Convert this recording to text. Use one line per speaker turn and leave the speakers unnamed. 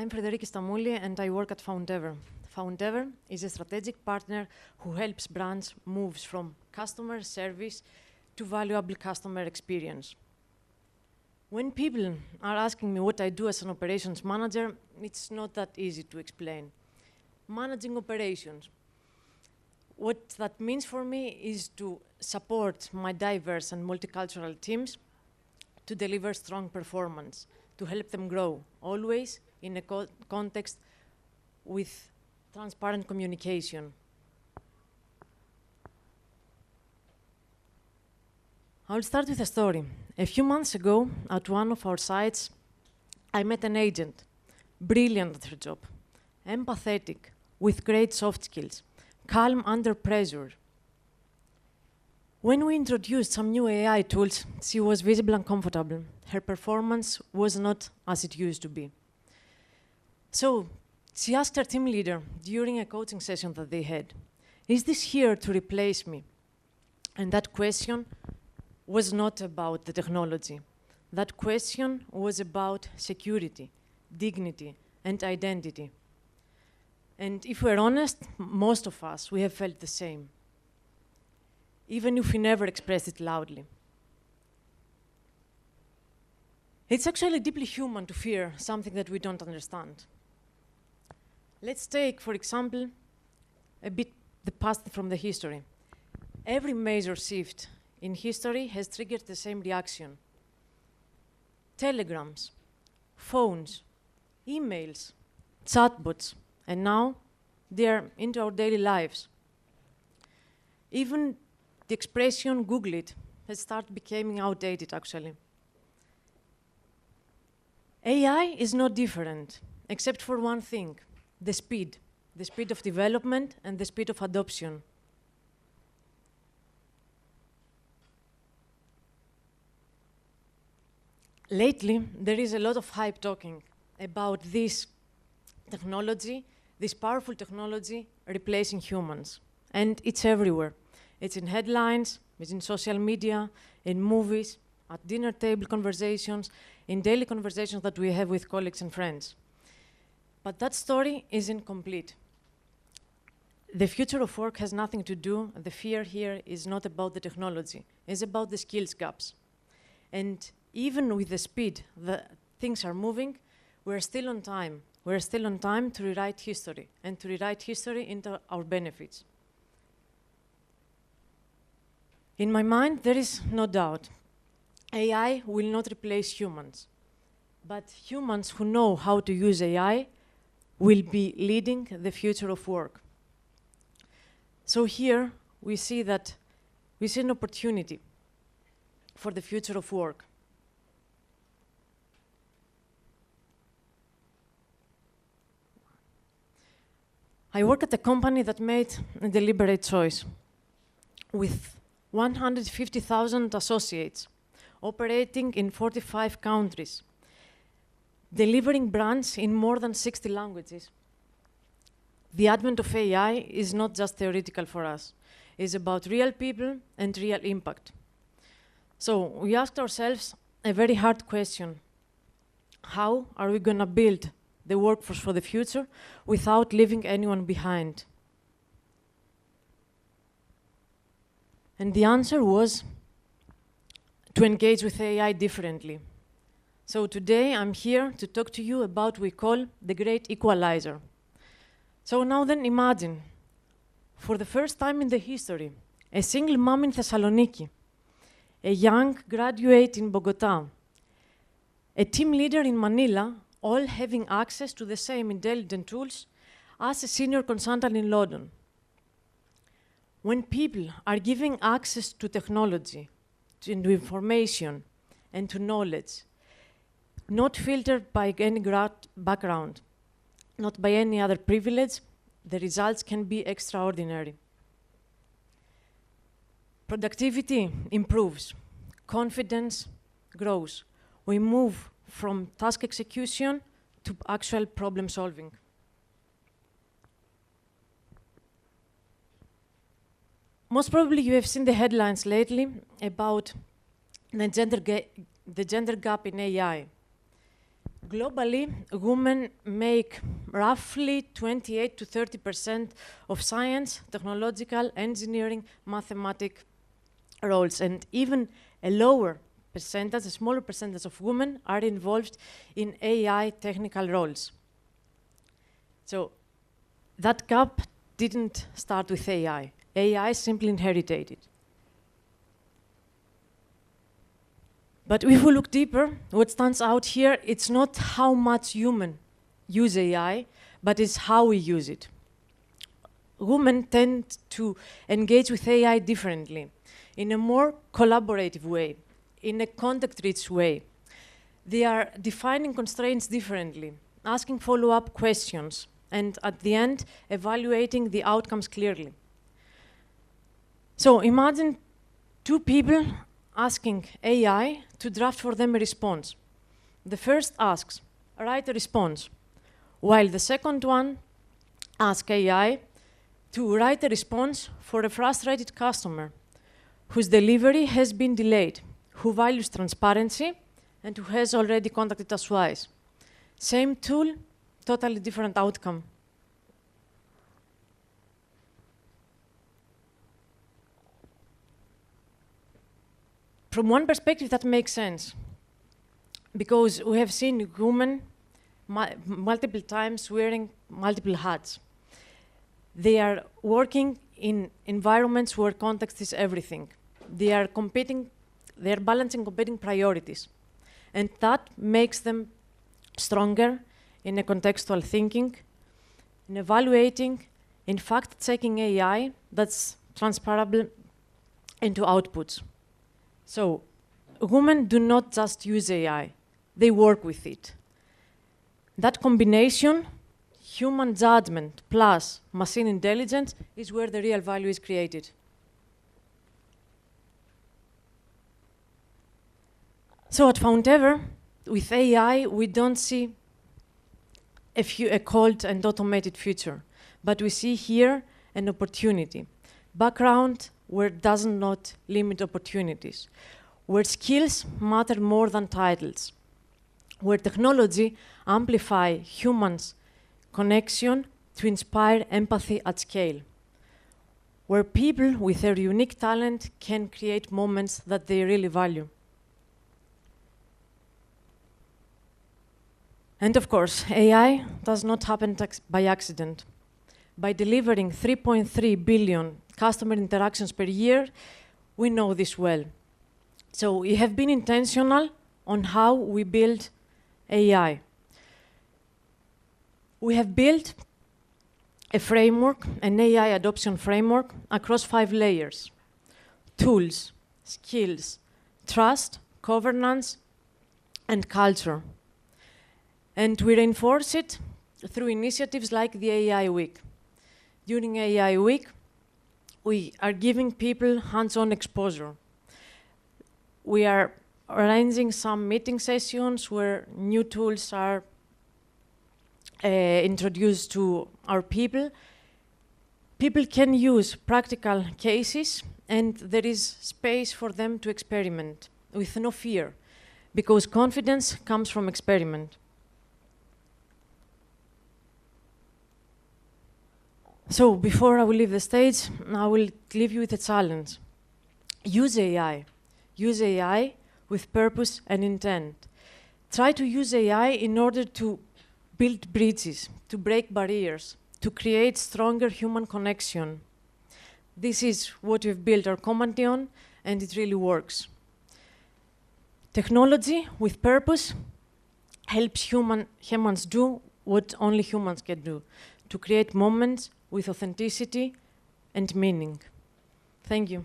I'm Fρειδερίκη Σταμούλη, and I work at Foundever. Foundever is a strategic partner who helps brands move from customer service to valuable customer experience. When people are asking me what I do as an operations manager, it's not that easy to explain. Managing operations. What that means for me is to support my diverse and multicultural teams to deliver strong performance, to help them grow, always in a context with transparent communication. I'll start with a story. A few months ago, at one of our sites, I met an agent, brilliant at her job, empathetic, with great soft skills, calm under pressure. When we introduced some new AI tools, she was visibly uncomfortable. Her performance was not as it used to be. So she asked her team leader during a coaching session that they had, "Is this here to replace me?" And that question was not about the technology. That question was about security, dignity, and identity. And if we're honest, most of us, we have felt the same, even if we never expressed it loudly. It's actually deeply human to fear something that we don't understand. Let's take, for example, a bit the past from the history. Every major shift in history has triggered the same reaction. Telegrams, phones, emails, chatbots, and now they're into our daily lives. Even the expression "Google it" has started becoming outdated, actually. AI is not different, except for one thing, the speed of development and the speed of adoption. Lately, there is a lot of hype talking about this technology, this powerful technology replacing humans. And it's everywhere. It's in headlines, it's in social media, in movies, at dinner table conversations, in daily conversations that we have with colleagues and friends. But that story is incomplete. The future of work has nothing to do, the fear here is not about the technology, it's about the skills gaps. And even with the speed that things are moving, we're still on time. We're still on time to rewrite history, and to rewrite history into our benefits. In my mind, there is no doubt. AI will not replace humans, but humans who know how to use AI will be leading the future of work. So here, we see an opportunity for the future of work. I work at a company that made a deliberate choice with 150,000 associates, operating in 45 countries, delivering brands in more than 60 languages. The advent of AI is not just theoretical for us. It's about real people and real impact. So we asked ourselves a very hard question. How are we going to build the workforce for the future without leaving anyone behind? And the answer was to engage with AI differently. So today I'm here to talk to you about what we call the great equalizer. So now then imagine, for the first time in the history, a single mom in Thessaloniki, a young graduate in Bogota, a team leader in Manila, all having access to the same intelligent tools as a senior consultant in London. When people are giving access to technology, to information, and to knowledge, not filtered by any background, not by any other privilege, the results can be extraordinary. Productivity improves, confidence grows. We move from task execution to actual problem solving. Most probably you have seen the headlines lately about the gender gap in AI. Globally, women make roughly 28 to 30% of science, technological, engineering, mathematical roles, and even a lower percentage, a smaller percentage of women are involved in AI technical roles. So that gap didn't start with AI. AI simply inherited it. But if we look deeper, what stands out here, it's not how much humans use AI, but it's how we use it. Women tend to engage with AI differently, in a more collaborative way, in a context-rich way. They are defining constraints differently, asking follow-up questions, and at the end, evaluating the outcomes clearly. So imagine two people asking AI to draft for them a response. The first asks, write a response, while the second one asks AI to write a response for a frustrated customer whose delivery has been delayed, who values transparency, and who has already contacted us twice. Same tool, totally different outcome. From one perspective, that makes sense, because we have seen women multiple times wearing multiple hats. They are working in environments where context is everything. They are balancing competing priorities. And that makes them stronger in a contextual thinking, in evaluating, in fact-checking AI that's transferable into outputs. So, women do not just use AI, they work with it. That combination, human judgment plus machine intelligence, is where the real value is created. So at Foundever, with AI, we don't see a cold and automated future, but we see here an opportunity. Background where it does not limit opportunities, where skills matter more than titles, where technology amplifies humans' connection to inspire empathy at scale, where people with their unique talent can create moments that they really value. And of course, AI does not happen by accident. By delivering 3.3 billion customer interactions per year, we know this well. So we have been intentional on how we build AI. We have built a framework, an AI adoption framework, across 5 layers: tools, skills, trust, governance, and culture. And we reinforce it through initiatives like the AI Week. During AI Week, we are giving people hands-on exposure. We are arranging some meeting sessions where new tools are introduced to our people. People can use practical cases, and there is space for them to experiment with no fear, because confidence comes from experiment. So before I will leave the stage, I will leave you with a challenge. Use AI. Use AI with purpose and intent. Try to use AI in order to build bridges, to break barriers, to create stronger human connection. This is what we've built our company on, and it really works. Technology with purpose helps humans do what only humans can do, to create moments with authenticity and meaning. Thank you.